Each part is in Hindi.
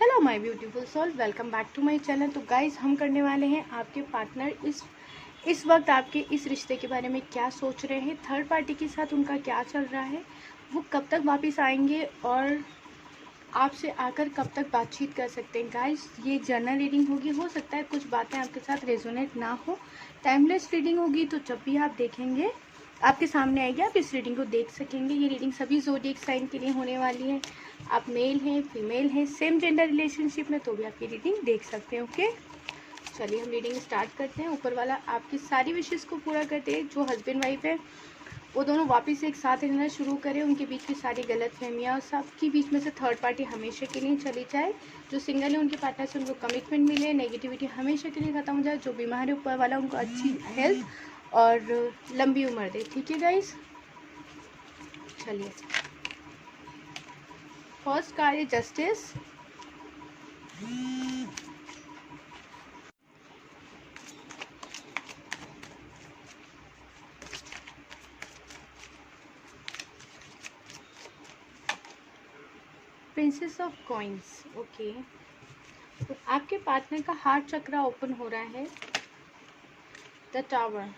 Hello my beautiful soul, welcome back to my channel. तो गाइस, हम करने वाले हैं आपके पार्टनर इस वक्त आपके इस रिश्ते के बारे में क्या सोच रहे हैं, थर्ड पार्टी के साथ उनका क्या चल रहा है, वो कब तक वापस आएंगे और आपसे आकर कब तक बातचीत कर सकते हैं। गाइस, ये जर्नल रीडिंग होगी, हो सकता है कुछ बातें आपके साथ रेजोनेट ना हो। टाइमलेस रीडिंग होगी, तो जब भी आप देखेंगे आपके सामने आएगी, आप इस रीडिंग को देख सकेंगे। ये रीडिंग सभी ज़ोडिएक साइन के लिए होने वाली है। आप मेल हैं, फीमेल हैं, सेम जेंडर रिलेशनशिप में, तो भी आप ये रीडिंग देख सकते हैं। ओके, चलिए हम रीडिंग स्टार्ट करते हैं। ऊपर वाला आपकी सारी विशेष को पूरा करते हैं। जो हस्बैंड वाइफ है वो दोनों वापस एक साथ रहना शुरू करें, उनके बीच की सारी गलत फहमियाँ और सबके बीच में से थर्ड पार्टी हमेशा के लिए चली जाए। जो सिंगल है उनके पार्टनर से उनको कमिटमेंट मिले, नेगेटिविटी हमेशा के लिए ख़त्म हो जाए। जो बीमार है ऊपर वाला उनको अच्छी हेल्थ और लंबी उम्र दे। ठीक है गाइस, चलिए फर्स्ट कार्ड है justice, princess of coins. Okay, तो आपके पार्टनर का हार्ट चक्रा ओपन हो रहा है। The tower,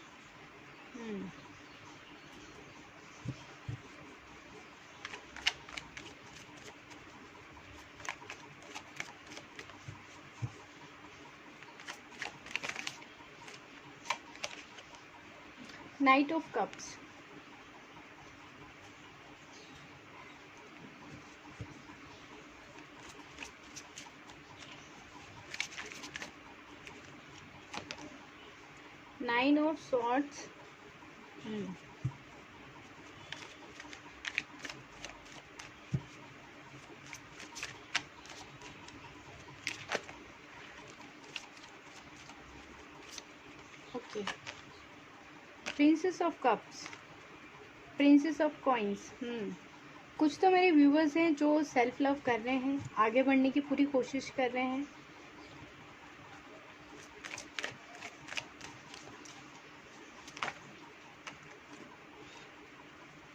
night of cups, nine of swords, okay, princess of cups, princess of coins. कुछ तो मेरे व्यूवर्स हैं जो सेल्फ लव कर रहे हैं, आगे बढ़ने की पूरी कोशिश कर रहे हैं।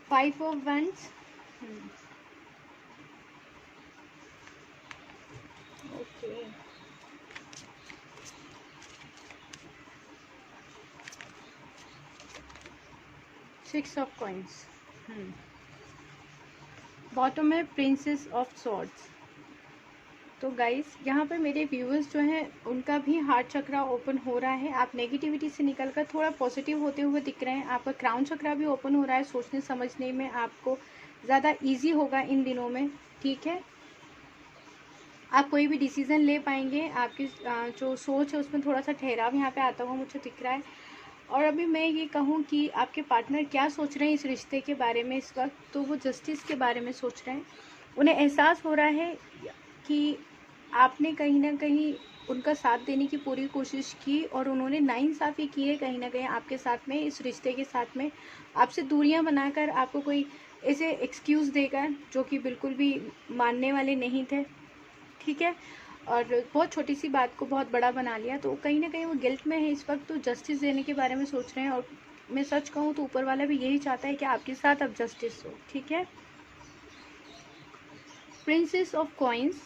Five of wands, okay, six of coins, bottom में प्रिंसेस ऑफ सॉर्ड्स। तो गाइस, यहाँ पे मेरे व्यूअर्स जो हैं उनका भी हार्ट चक्रा ओपन हो रहा है। आप नेगेटिविटी से निकलकर थोड़ा पॉजिटिव होते हुए दिख रहे हैं। आपका क्राउन चक्रा भी ओपन हो रहा है। सोचने समझने में आपको ज़्यादा इजी होगा इन दिनों में। ठीक है, आप कोई भी डिसीज़न ले पाएंगे। आपकी जो सोच है उसमें थोड़ा सा ठहराव यहाँ पे आता हुआ मुझे दिख रहा है। और अभी मैं ये कहूँ कि आपके पार्टनर क्या सोच रहे हैं इस रिश्ते के बारे में इस वक्त, तो वो जस्टिस के बारे में सोच रहे हैं। उन्हें एहसास हो रहा है कि आपने कहीं ना कहीं उनका साथ देने की पूरी कोशिश की और उन्होंने नाइंसाफ़ी की है कहीं ना कहीं आपके साथ में, इस रिश्ते के साथ में। आपसे दूरियां बनाकर आपको कोई ऐसे एक्सक्यूज़ देकर जो कि बिल्कुल भी मानने वाले नहीं थे। ठीक है, और बहुत छोटी सी बात को बहुत बड़ा बना लिया, तो कहीं ना कहीं वो गिल्ट में है इस वक्त। तो जस्टिस देने के बारे में सोच रहे हैं। और मैं सच कहूँ तो ऊपर वाला भी यही चाहता है कि आपके साथ अब जस्टिस हो। ठीक है, प्रिंसेस ऑफ कॉइन्स,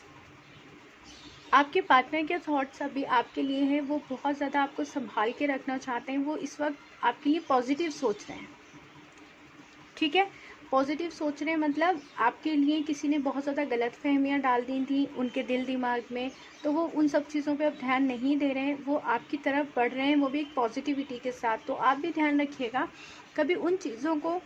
आपके पार्टनर के थॉट्स अभी आपके लिए हैं। वो बहुत ज़्यादा आपको संभाल के रखना चाहते हैं। वो इस वक्त आपके लिए पॉजिटिव सोच रहे हैं। ठीक है, पॉजिटिव सोच रहे हैं मतलब आपके लिए किसी ने बहुत ज़्यादा गलत फहमियाँ डाल दी थी उनके दिल दिमाग में, तो वो उन सब चीज़ों पे अब ध्यान नहीं दे रहे हैं। वो आपकी तरफ बढ़ रहे हैं, वो भी एक पॉजिटिविटी के साथ। तो आप भी ध्यान रखिएगा, कभी उन चीज़ों को,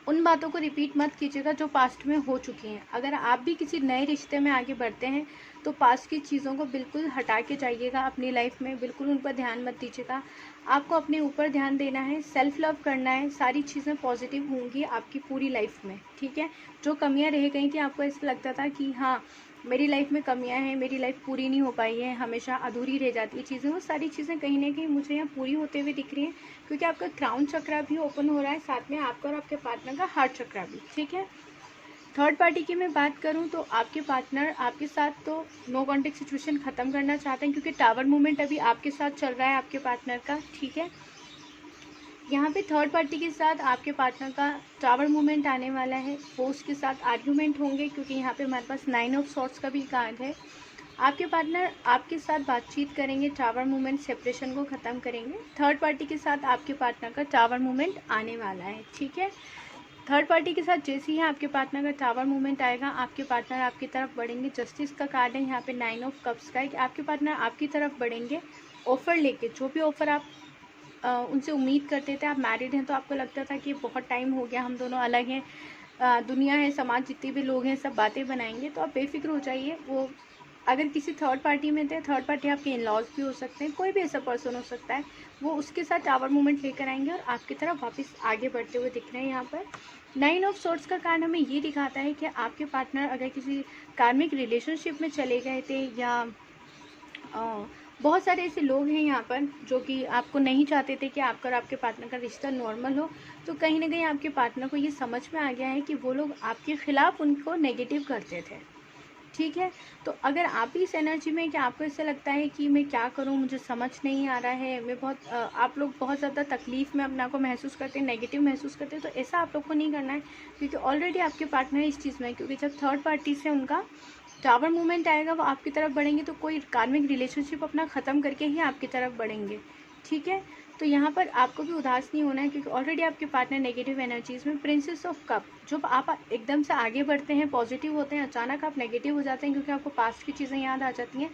उन बातों को रिपीट मत कीजिएगा जो पास्ट में हो चुकी हैं। अगर आप भी किसी नए रिश्ते में आगे बढ़ते हैं तो पास्ट की चीज़ों को बिल्कुल हटा के जाइएगा अपनी लाइफ में, बिल्कुल उन पर ध्यान मत दीजिएगा। आपको अपने ऊपर ध्यान देना है, सेल्फ लव करना है, सारी चीज़ें पॉजिटिव होंगी आपकी पूरी लाइफ में। ठीक है, जो कमियां रह गई थी, आपको ऐसा लगता था कि हाँ मेरी लाइफ में कमियां हैं, मेरी लाइफ पूरी नहीं हो पाई है, हमेशा अधूरी रह जाती है चीज़ें, वो सारी चीज़ें कहीं ना कहीं मुझे यहाँ पूरी होते हुए दिख रही हैं। क्योंकि आपका क्राउन चक्रा भी ओपन हो रहा है, साथ में आपका और आपके पार्टनर का हार्ट चक्रा भी। ठीक है, थर्ड पार्टी की मैं बात करूं तो आपके पार्टनर आपके साथ तो नो कॉन्टेक्ट सिचुएशन ख़त्म करना चाहते हैं, क्योंकि टावर मूवमेंट अभी आपके साथ चल रहा है आपके पार्टनर का। ठीक है, यहाँ पे थर्ड पार्टी के साथ आपके पार्टनर का टावर मूवमेंट आने वाला है, वो उसके साथ आर्ग्यूमेंट होंगे, क्योंकि यहाँ पे हमारे पास 9 ऑफ सॉर्ड्स का भी कार्ड है। आपके पार्टनर आपके साथ बातचीत करेंगे, टावर मूवमेंट सेपरेशन को ख़त्म करेंगे। थर्ड पार्टी के साथ आपके पार्टनर का टावर मूवमेंट आने वाला है, ठीक है। थर्ड पार्टी के साथ जैसे ही आपके पार्टनर का टावर मूवमेंट आएगा, आपके पार्टनर आपकी तरफ बढ़ेंगे। जस्टिस का कार्ड है यहाँ पे, 9 ऑफ कप्स का है कि आपके पार्टनर आपकी तरफ बढ़ेंगे ऑफ़र लेके। जो भी ऑफ़र आप उनसे उम्मीद करते थे, आप मैरिड हैं तो आपको लगता था कि बहुत टाइम हो गया, हम दोनों अलग हैं, दुनिया है, समाज जितने भी लोग हैं सब बातें बनाएंगे, तो आप बेफिक्र हो जाइए। वो अगर किसी थर्ड पार्टी में थे, थर्ड पार्टी आपके इन लॉज भी हो सकते हैं, कोई भी ऐसा पर्सन हो सकता है, वो उसके साथ टावर मूवमेंट लेकर आएंगे और आपकी तरफ वापस आगे बढ़ते हुए दिख रहे हैं। यहाँ पर 9 ऑफ सोर्ड्स का कार्ड हमें ये दिखाता है कि आपके पार्टनर अगर किसी कार्मिक रिलेशनशिप में चले गए थे, या बहुत सारे ऐसे लोग हैं यहाँ पर जो कि आपको नहीं चाहते थे कि आपका और आपके पार्टनर का रिश्ता नॉर्मल हो, तो कहीं ना कहीं आपके पार्टनर को ये समझ में आ गया है कि वो लोग आपके ख़िलाफ़ उनको नेगेटिव करते थे, ठीक है। तो अगर आप भी इस एनर्जी में कि आपको ऐसा लगता है कि मैं क्या करूं, मुझे समझ नहीं आ रहा है, मैं बहुत आप लोग बहुत ज़्यादा तकलीफ़ में अपना को महसूस करते हैं, नेगेटिव महसूस करते हैं, तो ऐसा आप लोग को नहीं करना है, क्योंकि ऑलरेडी आपके पार्टनर इस चीज़ में, क्योंकि जब थर्ड पार्टी से उनका टावर मूवमेंट आएगा, वो आपकी तरफ बढ़ेंगे, तो कोई कार्मिक रिलेशनशिप अपना ख़त्म करके ही आपकी तरफ बढ़ेंगे, ठीक है। तो यहाँ पर आपको भी उदास नहीं होना है, क्योंकि ऑलरेडी आपके पार्टनर नेगेटिव एनर्जीज़ में। प्रिंसेस ऑफ कप, जब आप एकदम से आगे बढ़ते हैं, पॉजिटिव होते हैं, अचानक आप नेगेटिव हो जाते हैं, क्योंकि आपको पास्ट की चीज़ें याद आ जाती हैं।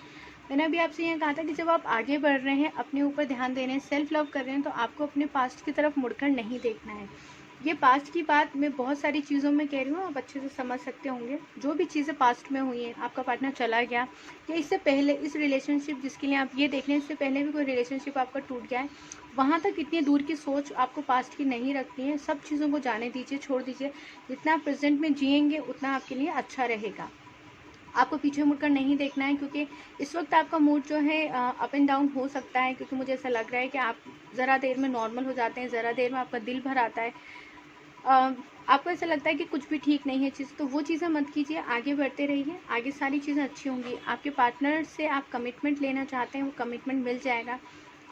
मैंने अभी आपसे यह कहा था कि जब आप आगे बढ़ रहे हैं, अपने ऊपर ध्यान दे रहे हैं, सेल्फ लव कर रहे हैं, तो आपको अपने पास्ट की तरफ मुड़कर नहीं देखना है। ये पास्ट की बात मैं बहुत सारी चीज़ों में कह रही हूँ, आप अच्छे से समझ सकते होंगे। जो भी चीज़ें पास्ट में हुई हैं, आपका पार्टनर चला गया, या इससे पहले इस रिलेशनशिप जिसके लिए आप ये देख रहे हैं, इससे पहले भी कोई रिलेशनशिप आपका टूट गया है, वहाँ तक इतनी दूर की सोच आपको पास्ट की नहीं रखनी है। सब चीज़ों को जाने दीजिए, छोड़ दीजिए। जितना आप प्रेजेंट में जिएंगे उतना आपके लिए अच्छा रहेगा। आपको पीछे मुड़कर नहीं देखना है, क्योंकि इस वक्त आपका मूड जो है अप एंड डाउन हो सकता है, क्योंकि मुझे ऐसा लग रहा है कि आप ज़रा देर में नॉर्मल हो जाते हैं, ज़रा देर में आपका दिल भर आता है, आपको ऐसा लगता है कि कुछ भी ठीक नहीं है चीज़, तो वो चीज़ें मत कीजिए, आगे बढ़ते रहिए, आगे सारी चीज़ें अच्छी होंगी। आपके पार्टनर से आप कमिटमेंट लेना चाहते हैं, वो कमिटमेंट मिल जाएगा।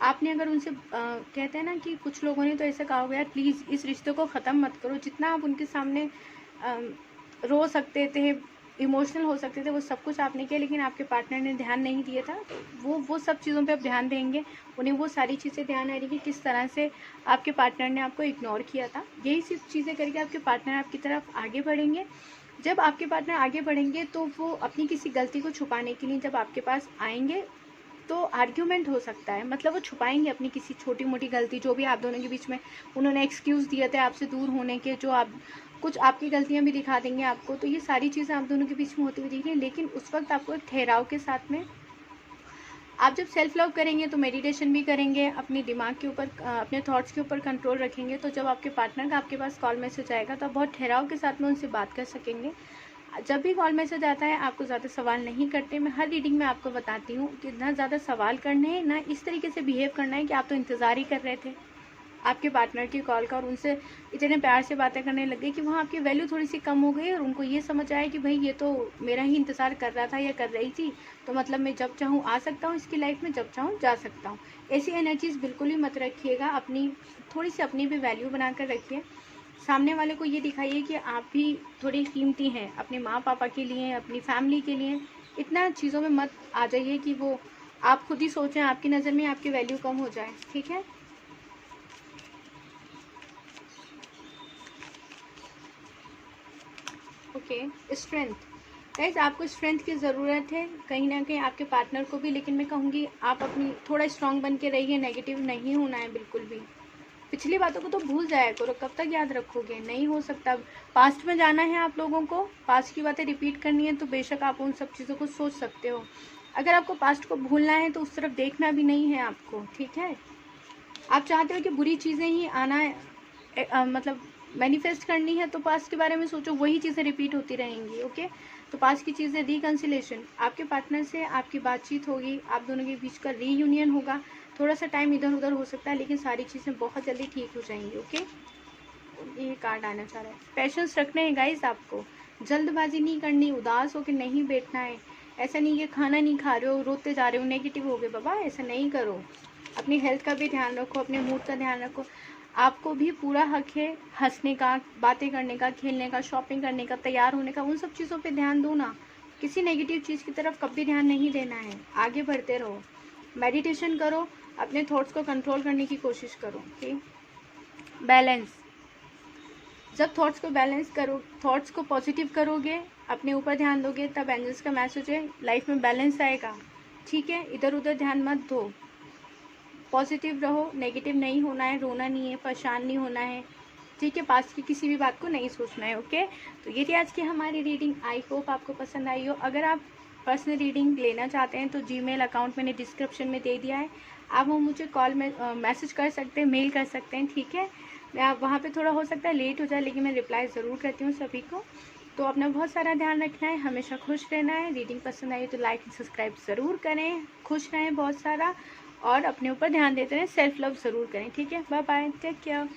आपने अगर उनसे कहते हैं ना कि कुछ लोगों ने तो ऐसा कहा होगा, यार प्लीज़ इस रिश्ते को ख़त्म मत करो। जितना आप उनके सामने रो सकते थे, इमोशनल हो सकते थे, वो सब कुछ आपने किया, लेकिन आपके पार्टनर ने ध्यान नहीं दिया था। वो सब चीज़ों पे आप ध्यान देंगे, उन्हें वो सारी चीज़ें ध्यान आ रही कि किस तरह से आपके पार्टनर ने आपको इग्नोर किया था। यही सब चीज़ें करके आपके पार्टनर आपकी तरफ आगे बढ़ेंगे। जब आपके पार्टनर आगे बढ़ेंगे, तो वो अपनी किसी गलती को छुपाने के लिए जब आपके पास आएंगे, तो आर्ग्यूमेंट हो सकता है, मतलब वो छुपाएंगे अपनी किसी छोटी मोटी गलती, जो भी आप दोनों के बीच में उन्होंने एक्सक्यूज़ दिए थे आपसे दूर होने के, जो आप कुछ आपकी गलतियां भी दिखा देंगे आपको। तो ये सारी चीज़ें आप दोनों के बीच में होती हुई दिख रही है, लेकिन उस वक्त आपको एक ठहराव के साथ में, आप जब सेल्फ लव करेंगे तो मेडिटेशन भी करेंगे, अपने दिमाग के ऊपर, अपने थॉट्स के ऊपर कंट्रोल रखेंगे, तो जब आपके पार्टनर का आपके पास कॉल मैसेज आएगा, तो आप बहुत ठहराव के साथ में उनसे बात कर सकेंगे। जब भी कॉल मैसेज आता है, आपको ज़्यादा सवाल नहीं करते। मैं हर रीडिंग में आपको बताती हूँ कि ना ज़्यादा सवाल करने हैं, ना इस तरीके से बिहेव करना है कि आप तो इंतज़ार ही कर रहे थे आपके पार्टनर की कॉल का, और उनसे इतने प्यार से बातें करने लग गए कि वहाँ आपकी वैल्यू थोड़ी सी कम हो गई, और उनको ये समझ आया कि भाई ये तो मेरा ही इंतज़ार कर रहा था या कर रही थी, तो मतलब मैं जब चाहूँ आ सकता हूँ इसकी लाइफ में, जब चाहूँ जा सकता हूँ। ऐसी एनर्जीज़ बिल्कुल ही मत रखिएगा, अपनी थोड़ी सी अपनी भी वैल्यू बना कर रखिए। सामने वाले को ये दिखाइए कि आप भी थोड़ी कीमती हैं, अपने माँ पापा के लिए, अपनी फैमिली के लिए। इतना चीज़ों में मत आ जाइए कि वो आप खुद ही सोचें आपकी नज़र में आपकी वैल्यू कम हो जाए, ठीक है। Okay, strength. गाइस, आपको स्ट्रेंथ की ज़रूरत है कहीं ना कहीं, आपके पार्टनर को भी, लेकिन मैं कहूँगी आप अपनी थोड़ा स्ट्रांग बन के रहिए, नेगेटिव नहीं होना है बिल्कुल भी। पिछली बातों को तो भूल जाया करो, कब तक याद रखोगे, नहीं हो सकता। पास्ट में जाना है आप लोगों को, पास्ट की बातें रिपीट करनी है, तो बेशक आप उन सब चीज़ों को सोच सकते हो। अगर आपको पास्ट को भूलना है तो उस तरफ देखना भी नहीं है आपको, ठीक है। आप चाहते हो कि बुरी चीज़ें ही आना है, मतलब मैनिफेस्ट करनी है, तो पास्ट के बारे में सोचो, वही चीज़ें रिपीट होती रहेंगी, ओके। तो पास्ट की चीज़ें, रिकन्सिलेशन, आपके पार्टनर से आपकी बातचीत होगी, आप दोनों के बीच का रीयूनियन होगा। थोड़ा सा टाइम इधर उधर हो सकता है, लेकिन सारी चीज़ें बहुत जल्दी ठीक हो जाएंगी, ओके। ये कार्ड आना चाह रहा है। पैशंस रखने हैं गाइस, आपको जल्दबाजी नहीं करनी, उदास होकर नहीं बैठना है। ऐसा नहीं कि खाना नहीं खा रहे हो, रोते जा रहे हो, नेगेटिव हो गए बाबा, ऐसा नहीं करो। अपनी हेल्थ का भी ध्यान रखो, अपने मूड का ध्यान रखो। आपको भी पूरा हक है हंसने का, बातें करने का, खेलने का, शॉपिंग करने का, तैयार होने का। उन सब चीज़ों पे ध्यान दो ना, किसी नेगेटिव चीज़ की तरफ कभी ध्यान नहीं देना है। आगे बढ़ते रहो, मेडिटेशन करो, अपने थॉट्स को कंट्रोल करने की कोशिश करो। ठीक, बैलेंस, जब थॉट्स को बैलेंस करो, थॉट्स को पॉजिटिव करोगे, अपने ऊपर ध्यान दोगे, तब एंजल्स का मैसेज है लाइफ में बैलेंस आएगा। ठीक है, इधर उधर ध्यान मत दो, पॉजिटिव रहो, नेगेटिव नहीं होना है, रोना नहीं है, परेशान नहीं होना है। ठीक है, पास की किसी भी बात को नहीं सोचना है। ओके, तो ये थी आज की हमारी रीडिंग। आई होप आपको पसंद आई हो। अगर आप पर्सनल रीडिंग लेना चाहते हैं तो जीमेल अकाउंट मैंने डिस्क्रिप्शन में दे दिया है, आप वो मुझे कॉल में मैसेज कर सकते हैं, मेल कर सकते हैं। ठीक है, मैं आप वहाँ पे थोड़ा हो सकता है लेट हो जाए, लेकिन मैं रिप्लाई ज़रूर करती हूँ सभी को। तो अपना बहुत सारा ध्यान रखना है, हमेशा खुश रहना है। रीडिंग पसंद आई तो लाइक सब्सक्राइब ज़रूर करें, खुश रहें बहुत सारा, और अपने ऊपर ध्यान देते रहें, सेल्फ लव ज़रूर करें। ठीक है, बाय बाय, टेक केयर।